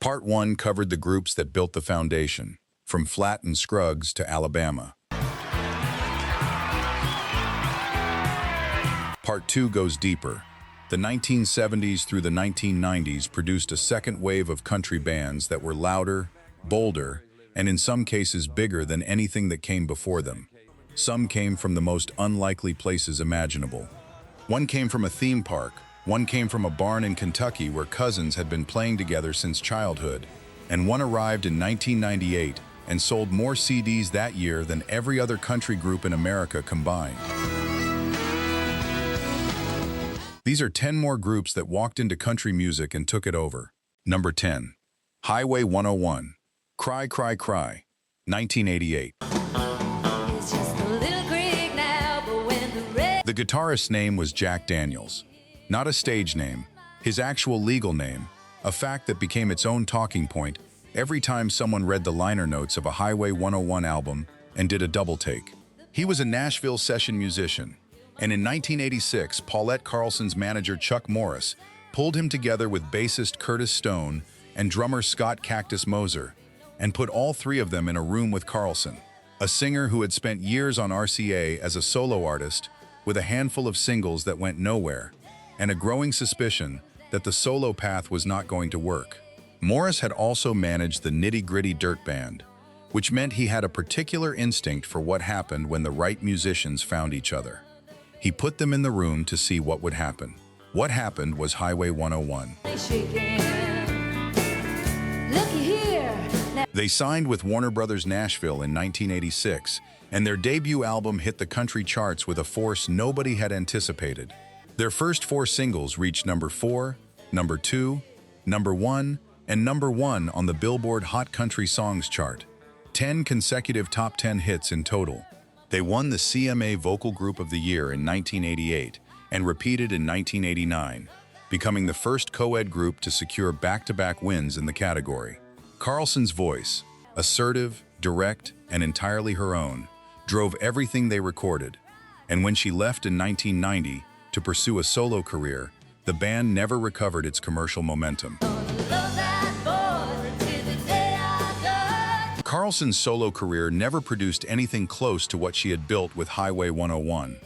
Part 1 covered the groups that built the foundation, from Flatt and Scruggs to Alabama. Part 2 goes deeper. The 1970s through the 1990s produced a second wave of country bands that were louder, bolder, and in some cases bigger than anything that came before them. Some came from the most unlikely places imaginable. One came from a theme park, one came from a barn in Kentucky where cousins had been playing together since childhood, and one arrived in 1998 and sold more CDs that year than every other country group in America combined. These are 10 more groups that walked into country music and took it over. Number 10. Highway 101. Cry, Cry, Cry. 1988. It's just a little creek now, but when the red... The guitarist's name was Jack Daniels. Not a stage name, his actual legal name, a fact that became its own talking point every time someone read the liner notes of a Highway 101 album and did a double take. He was a Nashville session musician, and in 1986, Paulette Carlson's manager Chuck Morris pulled him together with bassist Curtis Stone and drummer Scott Cactus Moser, and put all three of them in a room with Carlson, a singer who had spent years on RCA as a solo artist with a handful of singles that went nowhere, and a growing suspicion that the solo path was not going to work. Morris had also managed the nitty-gritty dirt band, which meant he had a particular instinct for what happened when the right musicians found each other. He put them in the room to see what would happen. What happened was Highway 101. Looky here. Now... They signed with Warner Brothers Nashville in 1986, and their debut album hit the country charts with a force nobody had anticipated. Their first 4 singles reached number 4, number 2, number 1, and number 1 on the Billboard Hot Country Songs chart. 10 consecutive top 10 hits in total. They won the CMA Vocal Group of the Year in 1988 and repeated in 1989, becoming the first co-ed group to secure back-to-back wins in the category. Carlson's voice, assertive, direct, and entirely her own, drove everything they recorded, and when she left in 1990 to pursue a solo career, the band never recovered its commercial momentum. Carlson's solo career never produced anything close to what she had built with Highway 101.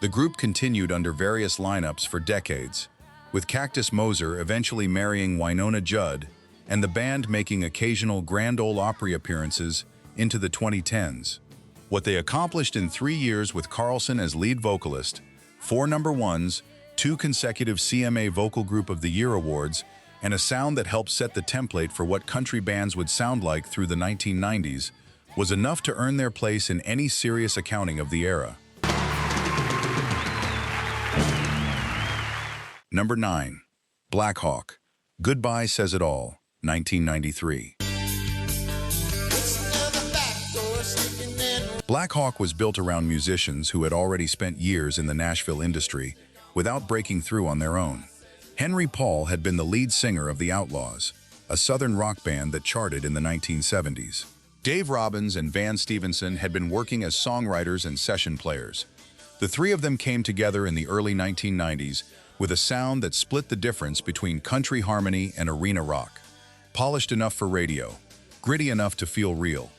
The group continued under various lineups for decades, with Cactus Moser eventually marrying Winona Judd and the band making occasional Grand Ole Opry appearances into the 2010s. What they accomplished in 3 years with Carlson as lead vocalist, 4 number 1s, 2 consecutive CMA Vocal Group of the Year awards, and a sound that helped set the template for what country bands would sound like through the 1990s, was enough to earn their place in any serious accounting of the era. Number 9. Blackhawk. Goodbye Says It All, 1993. Blackhawk was built around musicians who had already spent years in the Nashville industry without breaking through on their own. Henry Paul had been the lead singer of the Outlaws, a southern rock band that charted in the 1970s. Dave Robbins and Van Stevenson had been working as songwriters and session players. The three of them came together in the early 1990s with a sound that split the difference between country harmony and arena rock. Polished enough for radio, gritty enough to feel real.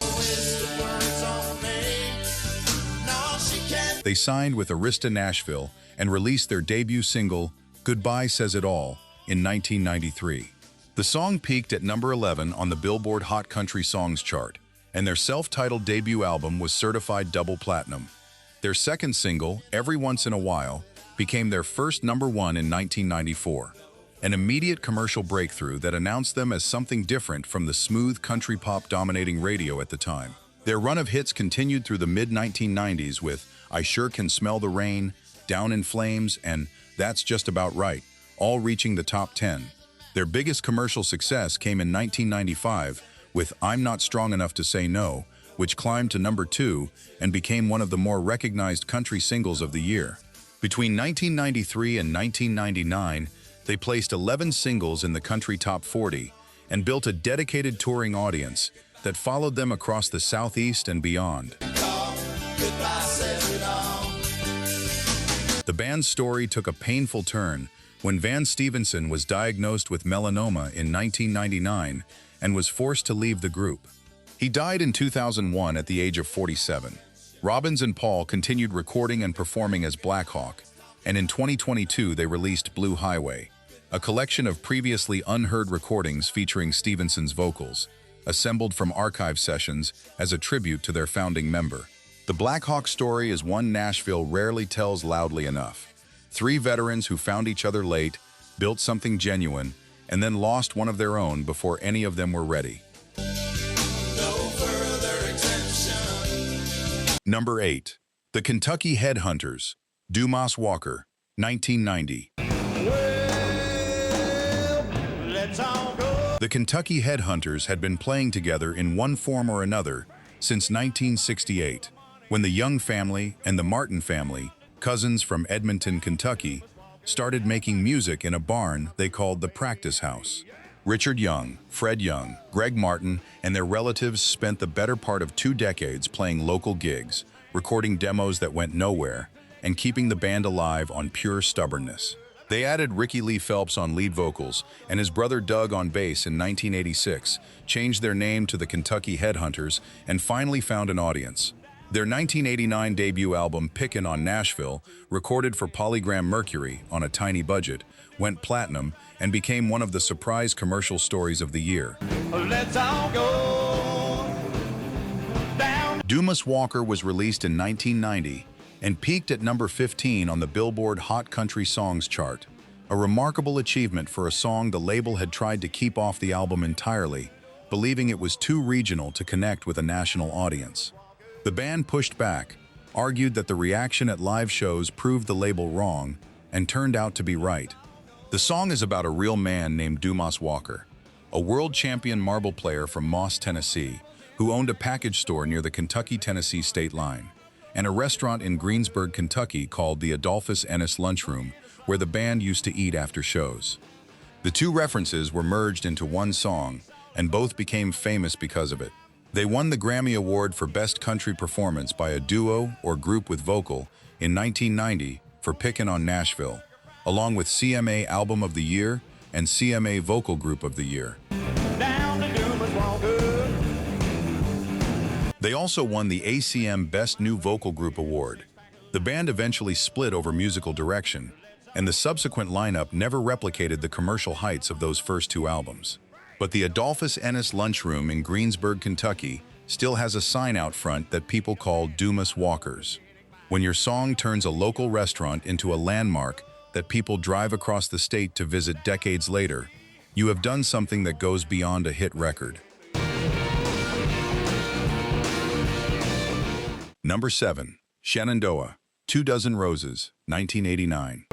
They signed with Arista Nashville and released their debut single, Goodbye Says It All, in 1993. The song peaked at number 11 on the Billboard Hot Country Songs chart, and their self-titled debut album was certified double platinum. Their second single, Every Once in a While, became their first number 1 in 1994, an immediate commercial breakthrough that announced them as something different from the smooth country pop dominating radio at the time. Their run of hits continued through the mid-1990s with I Sure Can Smell the Rain, Down in Flames, and That's Just About Right, all reaching the top 10. Their biggest commercial success came in 1995 with I'm Not Strong Enough to Say No, which climbed to number 2 and became one of the more recognized country singles of the year. Between 1993 and 1999, they placed 11 singles in the country top 40 and built a dedicated touring audience that followed them across the Southeast and beyond. The band's story took a painful turn when Van Stevenson was diagnosed with melanoma in 1999 and was forced to leave the group. He died in 2001 at the age of 47. Robbins and Paul continued recording and performing as Blackhawk, and in 2022 they released Blue Highway, a collection of previously unheard recordings featuring Stevenson's vocals, assembled from archive sessions as a tribute to their founding member. The Blackhawk story is one Nashville rarely tells loudly enough. 3 veterans who found each other late, built something genuine, and then lost one of their own before any of them were ready. Number 8. The Kentucky Headhunters, Dumas Walker, 1990. The Kentucky Headhunters had been playing together in one form or another since 1968, when the Young family and the Martin family, cousins from Edmonton, Kentucky, started making music in a barn they called the Practice House. Richard Young, Fred Young, Greg Martin, and their relatives spent the better part of 2 decades playing local gigs, recording demos that went nowhere, and keeping the band alive on pure stubbornness. They added Ricky Lee Phelps on lead vocals and his brother Doug on bass in 1986, changed their name to the Kentucky Headhunters, and finally found an audience. Their 1989 debut album, Pickin' on Nashville, recorded for Polygram Mercury on a tiny budget, went platinum and became one of the surprise commercial stories of the year. Let's all go down. Dumas Walker was released in 1990 and peaked at number 15 on the Billboard Hot Country Songs chart, a remarkable achievement for a song the label had tried to keep off the album entirely, believing it was too regional to connect with a national audience. The band pushed back, argued that the reaction at live shows proved the label wrong, and turned out to be right. The song is about a real man named Dumas Walker, a world champion marble player from Moss, Tennessee, who owned a package store near the Kentucky-Tennessee state line, and a restaurant in Greensburg, Kentucky called the Adolphus Ennis Lunchroom, where the band used to eat after shows. The 2 references were merged into one song, and both became famous because of it. They won the Grammy Award for Best Country Performance by a Duo or Group with Vocal in 1990 for Pickin' on Nashville, along with CMA Album of the Year and CMA Vocal Group of the Year. They also won the ACM Best New Vocal Group Award. The band eventually split over musical direction, and the subsequent lineup never replicated the commercial heights of those first 2 albums. But the Adolphus Ennis Lunchroom in Greensburg, Kentucky still has a sign out front that people call Dumas Walkers. When your song turns a local restaurant into a landmark that people drive across the state to visit decades later, you have done something that goes beyond a hit record. Number 7. Shenandoah, 2 Dozen Roses, 1989.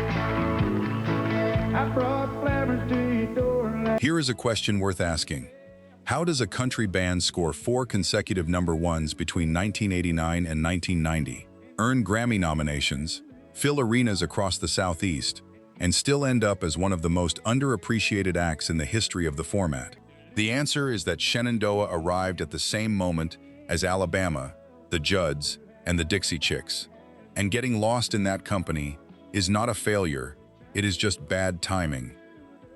Here is a question worth asking. How does a country band score 4 consecutive number 1s between 1989 and 1990, earn Grammy nominations, fill arenas across the Southeast, and still end up as one of the most underappreciated acts in the history of the format? The answer is that Shenandoah arrived at the same moment as Alabama, the Judds, and the Dixie Chicks. And getting lost in that company is not a failure, it is just bad timing.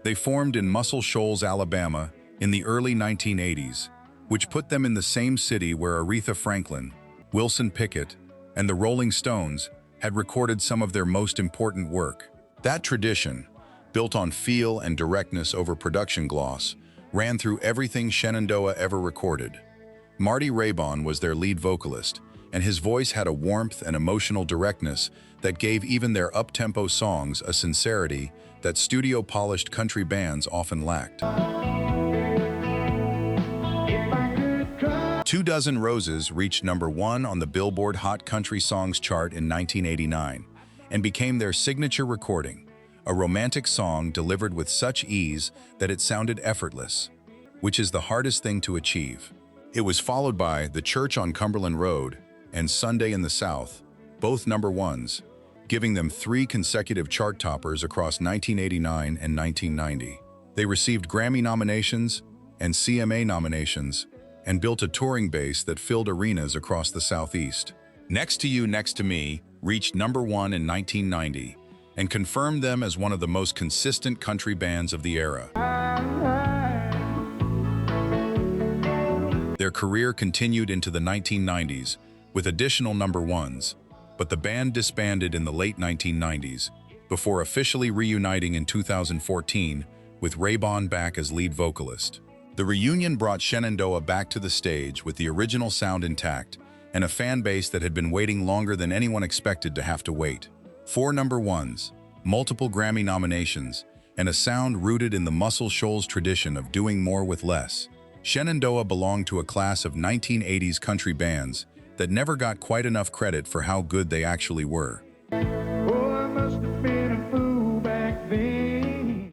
They formed in Muscle Shoals, Alabama, in the early 1980s, which put them in the same city where Aretha Franklin, Wilson Pickett, and the Rolling Stones had recorded some of their most important work. That tradition, built on feel and directness over production gloss, ran through everything Shenandoah ever recorded. Marty Raybon was their lead vocalist, and his voice had a warmth and emotional directness that gave even their up-tempo songs a sincerity that studio-polished country bands often lacked. 2 Dozen Roses reached number 1 on the Billboard Hot Country Songs chart in 1989 and became their signature recording, a romantic song delivered with such ease that it sounded effortless, which is the hardest thing to achieve. It was followed by The Church on Cumberland Road and Sunday in the South, both number 1s, giving them 3 consecutive chart toppers across 1989 and 1990. They received Grammy nominations and CMA nominations and built a touring base that filled arenas across the Southeast. Next to You, Next to Me reached number 1 in 1990 and confirmed them as one of the most consistent country bands of the era. Their career continued into the 1990s with additional number ones, but the band disbanded in the late 1990s before officially reuniting in 2014 with Raybon back as lead vocalist. The reunion brought Shenandoah back to the stage with the original sound intact and a fan base that had been waiting longer than anyone expected to have to wait. 4 number ones, multiple Grammy nominations, and a sound rooted in the Muscle Shoals tradition of doing more with less. Shenandoah belonged to a class of 1980s country bands that never got quite enough credit for how good they actually were.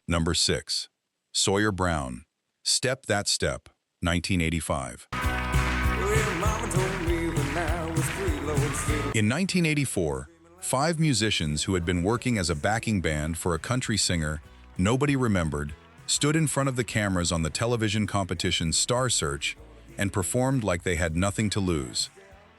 Number 6. Sawyer Brown, Step That Step, 1985. In 1984, 5 musicians who had been working as a backing band for a country singer nobody remembered stood in front of the cameras on the television competition Star Search and performed like they had nothing to lose,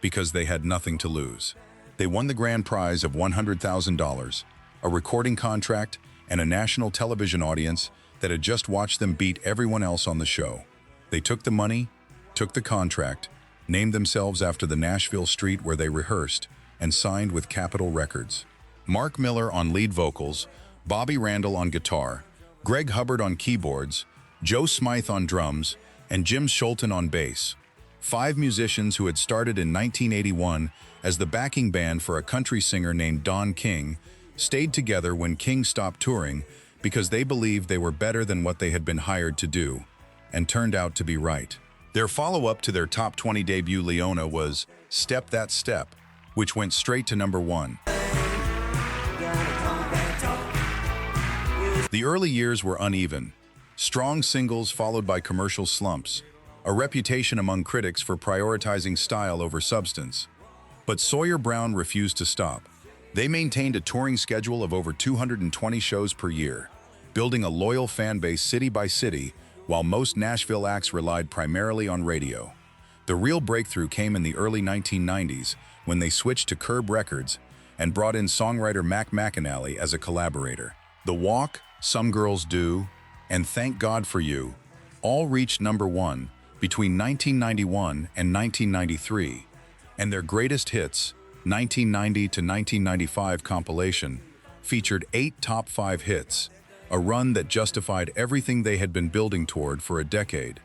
because they had nothing to lose. They won the grand prize of $100,000, a recording contract, and a national television audience that had just watched them beat everyone else on the show. They took the money, took the contract, named themselves after the Nashville street where they rehearsed, and signed with Capitol Records. Mark Miller on lead vocals, Bobby Randall on guitar, Greg Hubbard on keyboards, Joe Smythe on drums, and Jim Schulten on bass. 5 musicians who had started in 1981 as the backing band for a country singer named Don King stayed together when King stopped touring because they believed they were better than what they had been hired to do, and turned out to be right. Their follow-up to their top 20 debut Leona was Step That Step, which went straight to number 1. The early years were uneven. Strong singles followed by commercial slumps, a reputation among critics for prioritizing style over substance. But Sawyer Brown refused to stop. They maintained a touring schedule of over 220 shows per year, building a loyal fan base city by city, while most Nashville acts relied primarily on radio. The real breakthrough came in the early 1990s when they switched to Curb Records and brought in songwriter Mac McAnally as a collaborator. The Walk, Some Girls Do, and Thank God for You all reached number 1 between 1991 and 1993, and their greatest hits, 1990 to 1995 compilation, featured 8 top 5 hits, a run that justified everything they had been building toward for a decade.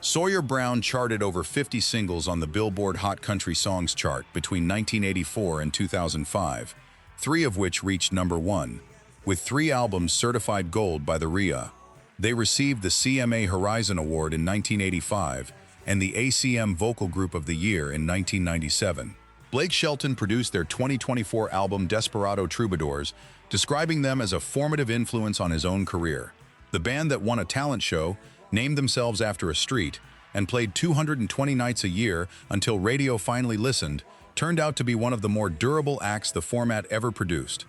Sawyer Brown charted over 50 singles on the Billboard Hot Country Songs chart between 1984 and 2005, 3 of which reached number 1, with 3 albums certified gold by the RIA. They received the CMA Horizon Award in 1985 and the ACM Vocal Group of the Year in 1997. Blake Shelton produced their 2024 album Desperado Troubadours, describing them as a formative influence on his own career. The band that won a talent show named themselves after a street and played 220 nights a year until radio finally listened, turned out to be one of the more durable acts the format ever produced.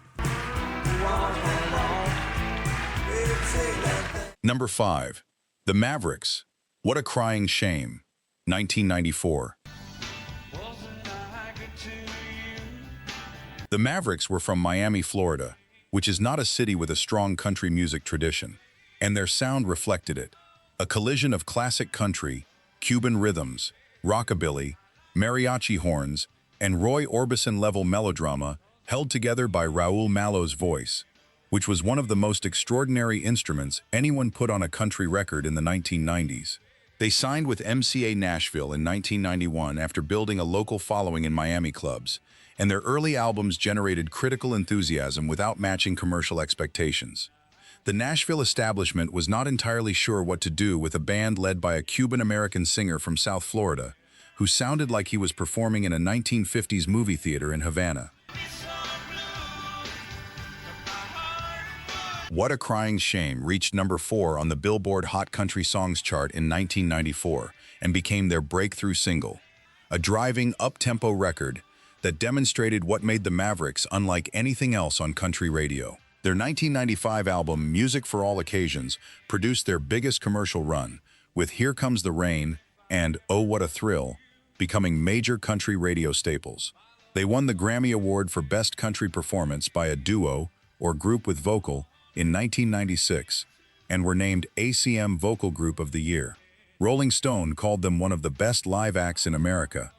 Number 5. The Mavericks, What a Crying Shame, 1994. The Mavericks were from Miami, Florida, which is not a city with a strong country music tradition, and their sound reflected it. A collision of classic country, Cuban rhythms, rockabilly, mariachi horns, and Roy Orbison-level melodrama held together by Raul Malo's voice, which was one of the most extraordinary instruments anyone put on a country record in the 1990s. They signed with MCA Nashville in 1991 after building a local following in Miami clubs, and their early albums generated critical enthusiasm without matching commercial expectations. The Nashville establishment was not entirely sure what to do with a band led by a Cuban-American singer from South Florida, who sounded like he was performing in a 1950s movie theater in Havana. What a Crying Shame reached number 4 on the Billboard Hot Country Songs chart in 1994 and became their breakthrough single, a driving, up-tempo record that demonstrated what made the Mavericks unlike anything else on country radio. Their 1995 album, Music for All Occasions, produced their biggest commercial run, with Here Comes the Rain and Oh What a Thrill becoming major country radio staples. They won the Grammy Award for Best Country Performance by a Duo or Group with Vocal in 1996 and were named ACM Vocal Group of the Year. Rolling Stone called them one of the best live acts in America.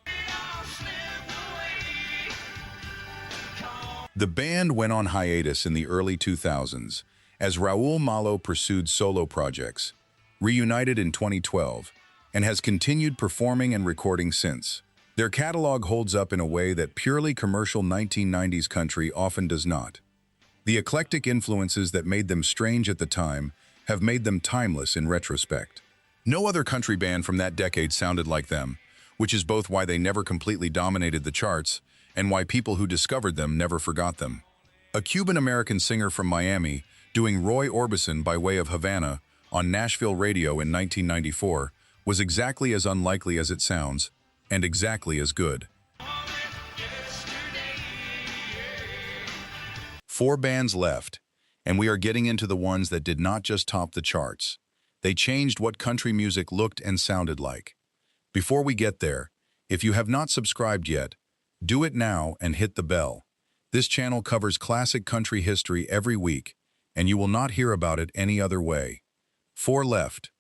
The band went on hiatus in the early 2000s as Raul Malo pursued solo projects, reunited in 2012, and has continued performing and recording since. Their catalog holds up in a way that purely commercial 1990s country often does not. The eclectic influences that made them strange at the time have made them timeless in retrospect. No other country band from that decade sounded like them, which is both why they never completely dominated the charts and why people who discovered them never forgot them. A Cuban-American singer from Miami doing Roy Orbison by way of Havana on Nashville radio in 1994 was exactly as unlikely as it sounds, and exactly as good. 4 bands left, and we are getting into the ones that did not just top the charts. They changed what country music looked and sounded like. Before we get there, if you have not subscribed yet, do it now and hit the bell. This channel covers classic country history every week, and you will not hear about it any other way. 4 left.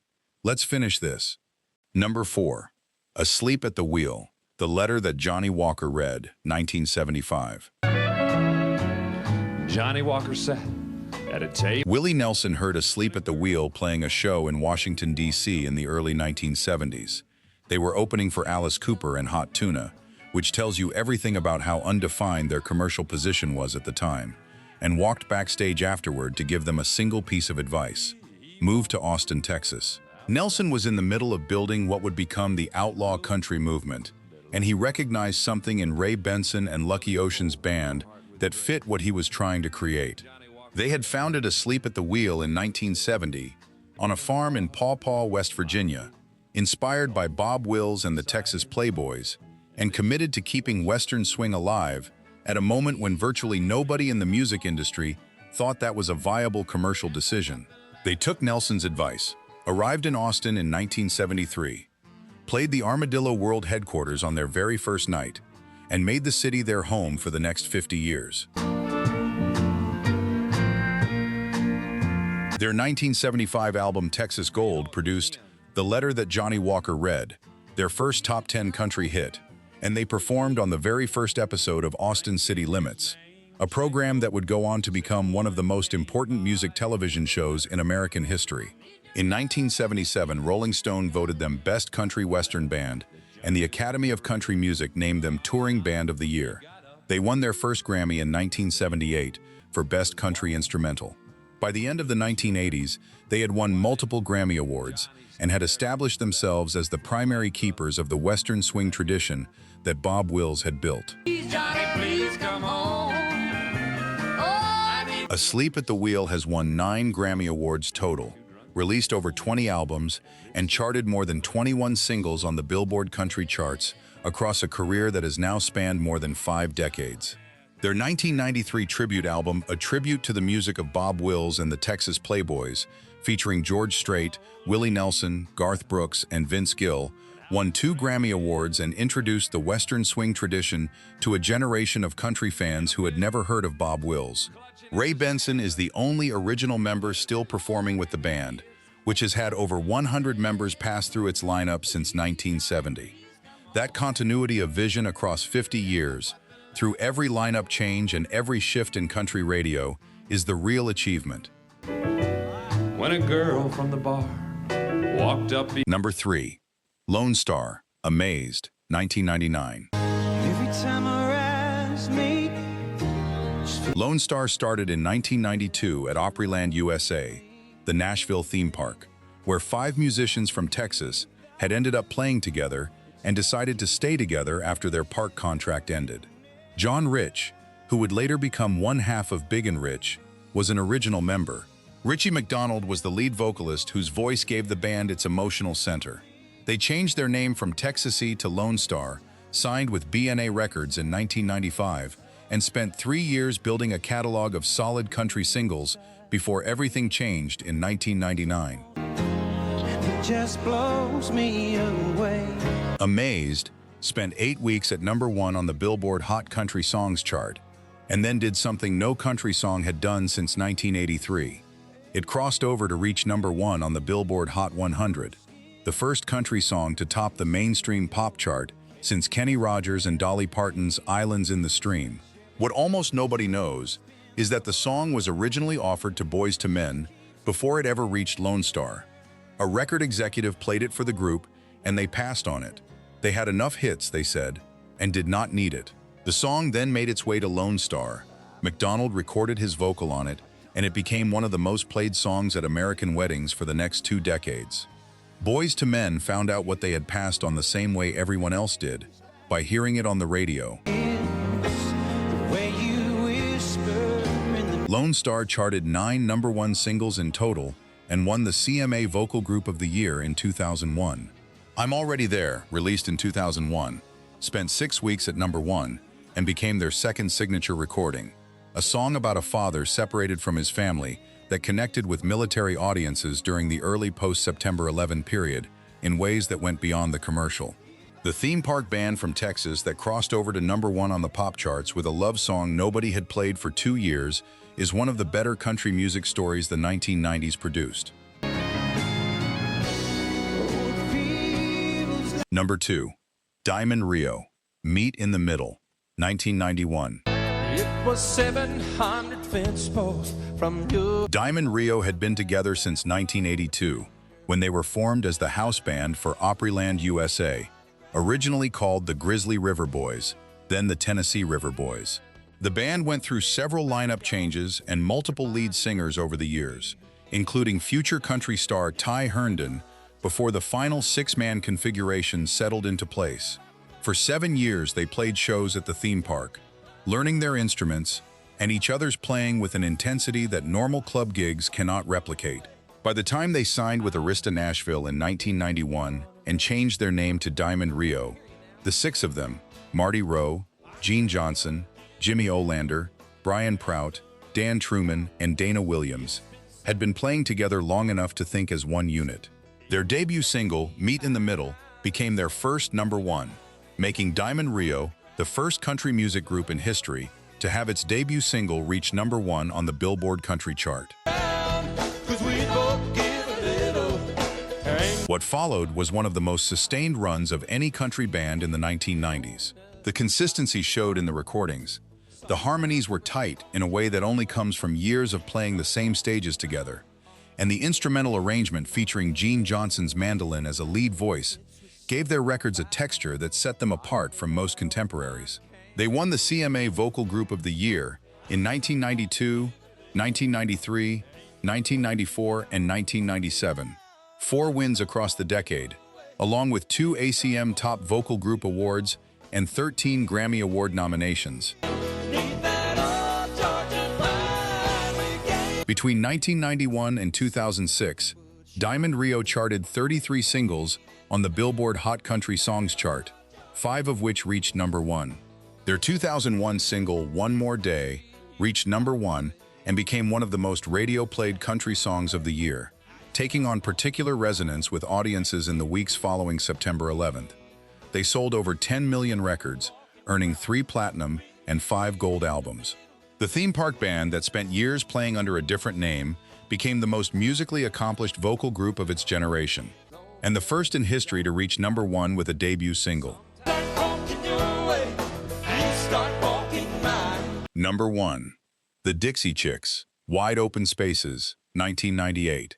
Let's finish this. Number 4. Asleep at the Wheel, The Letter That Johnny Walker Read, 1975. Johnny Walker sat at a table. Willie Nelson heard Asleep at the Wheel playing a show in Washington, D.C. in the early 1970s. They were opening for Alice Cooper and Hot Tuna, which tells you everything about how undefined their commercial position was at the time, and walked backstage afterward to give them a single piece of advice: move to Austin, Texas. Nelson was in the middle of building what would become the outlaw country movement, and he recognized something in Ray Benson and Lucky Ocean's band that fit what he was trying to create. They had founded Asleep at the Wheel in 1970 on a farm in Paw Paw, West Virginia, inspired by Bob Wills and the Texas Playboys, and committed to keeping Western swing alive at a moment when virtually nobody in the music industry thought that was a viable commercial decision. They took Nelson's advice, arrived in Austin in 1973, played the Armadillo World headquarters on their very first night, and made the city their home for the next 50 years. Their 1975 album Texas Gold produced The Letter That Johnny Walker Read, their first top 10 country hit, and they performed on the very first episode of Austin City Limits, a program that would go on to become one of the most important music television shows in American history. In 1977, Rolling Stone voted them Best Country Western Band, and the Academy of Country Music named them Touring Band of the Year. They won their first Grammy in 1978 for Best Country Instrumental. By the end of the 1980s, they had won multiple Grammy Awards and had established themselves as the primary keepers of the Western swing tradition that Bob Wills had built. Please come home. Oh, Asleep at the Wheel has won 9 Grammy Awards total, released over 20 albums, and charted more than 21 singles on the Billboard country charts across a career that has now spanned more than 5 decades. Their 1993 tribute album, a tribute to the music of Bob Wills and the Texas Playboys, featuring George Strait, Willie Nelson, Garth Brooks, and Vince Gill, won 2 Grammy Awards and introduced the Western swing tradition to a generation of country fans who had never heard of Bob Wills. Ray Benson is the only original member still performing with the band, which has had over 100 members pass through its lineup since 1970. That continuity of vision across 50 years, through every lineup change and every shift in country radio, is the real achievement. When a girl from the bar walked up. Number 3. Lonestar, Amazed, 1999. Every time her eyes meet. Lonestar started in 1992 at Opryland, USA, the Nashville theme park, where 5 musicians from Texas had ended up playing together and decided to stay together after their park contract ended. John Rich, who would later become one half of Big and Rich, was an original member. Richie McDonald was the lead vocalist whose voice gave the band its emotional center. They changed their name from Texasy to Lonestar, signed with BNA Records in 1995, and spent 3 years building a catalog of solid country singles before everything changed in 1999. It just blows me away. Amazed spent 8 weeks at #1 on the Billboard Hot Country Songs chart, and then did something no country song had done since 1983. It crossed over to reach #1 on the Billboard Hot 100, the first country song to top the mainstream pop chart since Kenny Rogers and Dolly Parton's Islands in the Stream. What almost nobody knows is that the song was originally offered to Boyz II Men before it ever reached Lonestar. A record executive played it for the group, and they passed on it. They had enough hits, they said, and did not need it. The song then made its way to Lonestar. McDonald recorded his vocal on it, and it became one of the most played songs at American weddings for the next 2 decades. Boyz II Men found out what they had passed on the same way everyone else did, by hearing it on the radio. Lonestar charted 9 #1 singles in total and won the CMA Vocal Group of the Year in 2001. I'm Already There, released in 2001, spent 6 weeks at #1 and became their second signature recording, a song about a father separated from his family that connected with military audiences during the early post-September 11 period in ways that went beyond the commercial. The theme park band from Texas that crossed over to #1 on the pop charts with a love song nobody had played for 2 years is one of the better country music stories the 1990s produced. Number 2. Diamond Rio, Meet in the Middle, 1991. It was 700 fence posts from you. Diamond Rio had been together since 1982, when they were formed as the house band for Opryland, USA, originally called the Grizzly River Boys, then the Tennessee River Boys. The band went through several lineup changes and multiple lead singers over the years, including future country star Ty Herndon, before the final 6-man configuration settled into place. For 7 years, they played shows at the theme park, learning their instruments and each other's playing with an intensity that normal club gigs cannot replicate. By the time they signed with Arista Nashville in 1991 and changed their name to Diamond Rio, the 6 of them, Marty Rowe, Gene Johnson, Jimmy Olander, Brian Prout, Dan Truman, and Dana Williams, had been playing together long enough to think as one unit. Their debut single, Meet in the Middle, became their first #1, making Diamond Rio the first country music group in history to have its debut single reach #1 on the Billboard Country chart. What followed was one of the most sustained runs of any country band in the 1990s. The consistency showed in the recordings. The harmonies were tight in a way that only comes from years of playing the same stages together, and the instrumental arrangement featuring Gene Johnson's mandolin as a lead voice gave their records a texture that set them apart from most contemporaries. They won the CMA Vocal Group of the Year in 1992, 1993, 1994, and 1997, 4 wins across the decade, along with 2 ACM Top Vocal Group Awards and 13 Grammy Award nominations. Between 1991 and 2006, Diamond Rio charted 33 singles on the Billboard Hot Country Songs chart, 5 of which reached #1. Their 2001 single, One More Day, reached #1 and became one of the most radio-played country songs of the year, taking on particular resonance with audiences in the weeks following September 11th. They sold over 10 million records, earning 3 platinum and 5 gold albums. The theme park band that spent years playing under a different name became the most musically accomplished vocal group of its generation, and the first in history to reach #1 with a debut single. Number 1. The Dixie Chicks, Wide Open Spaces, 1998.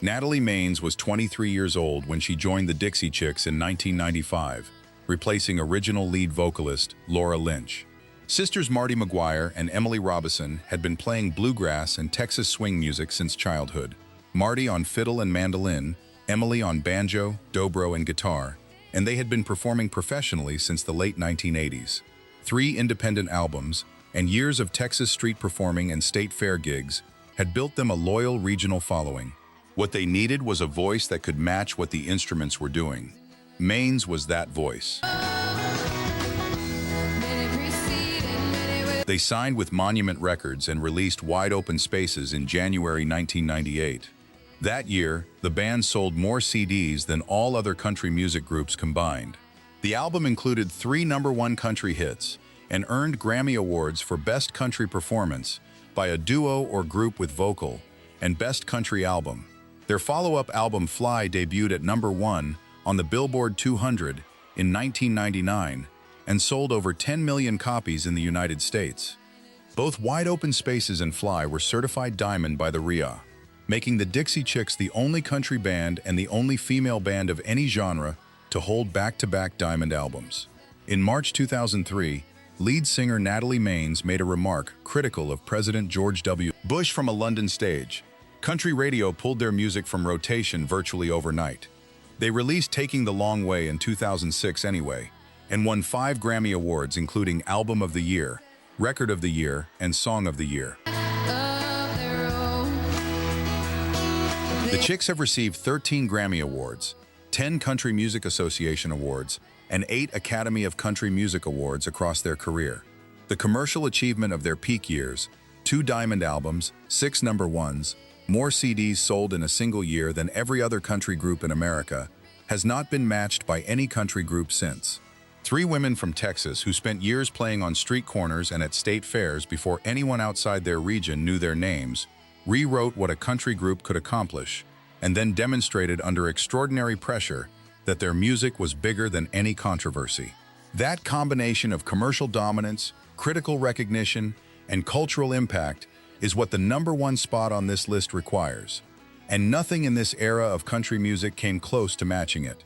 Natalie Maines was 23 years old when she joined the Dixie Chicks in 1995, replacing original lead vocalist Laura Lynch. Sisters Marty McGuire and Emily Robison had been playing bluegrass and Texas swing music since childhood. Marty on fiddle and mandolin, Emily on banjo, dobro, and guitar, and they had been performing professionally since the late 1980s. 3 independent albums and years of Texas street performing and state fair gigs had built them a loyal regional following. What they needed was a voice that could match what the instruments were doing. Maines was that voice. They signed with Monument Records and released Wide Open Spaces in January 1998. That year, the band sold more CDs than all other country music groups combined. The album included 3 #1 country hits and earned Grammy Awards for Best Country Performance by a duo or group with vocal and Best Country Album. Their follow-up album Fly debuted at #1 on the Billboard 200 in 1999 and sold over 10 million copies in the United States. Both Wide Open Spaces and Fly were certified diamond by the RIAA, making the Dixie Chicks the only country band and the only female band of any genre to hold back-to-back diamond albums. In March 2003, lead singer Natalie Maines made a remark critical of President George W. Bush from a London stage. Country radio pulled their music from rotation virtually overnight. They released Taking the Long Way in 2006 anyway, and won 5 Grammy Awards including Album of the Year, Record of the Year, and Song of the Year. The Chicks have received 13 Grammy Awards, 10 Country Music Association Awards, and 8 Academy of Country Music Awards across their career. The commercial achievement of their peak years, 2 diamond albums, 6 #1s, more CDs sold in a single year than every other country group in America, has not been matched by any country group since. 3 women from Texas who spent years playing on street corners and at state fairs before anyone outside their region knew their names, rewrote what a country group could accomplish, and then demonstrated under extraordinary pressure that their music was bigger than any controversy. That combination of commercial dominance, critical recognition, and cultural impact is what the #1 spot on this list requires, and nothing in this era of country music came close to matching it.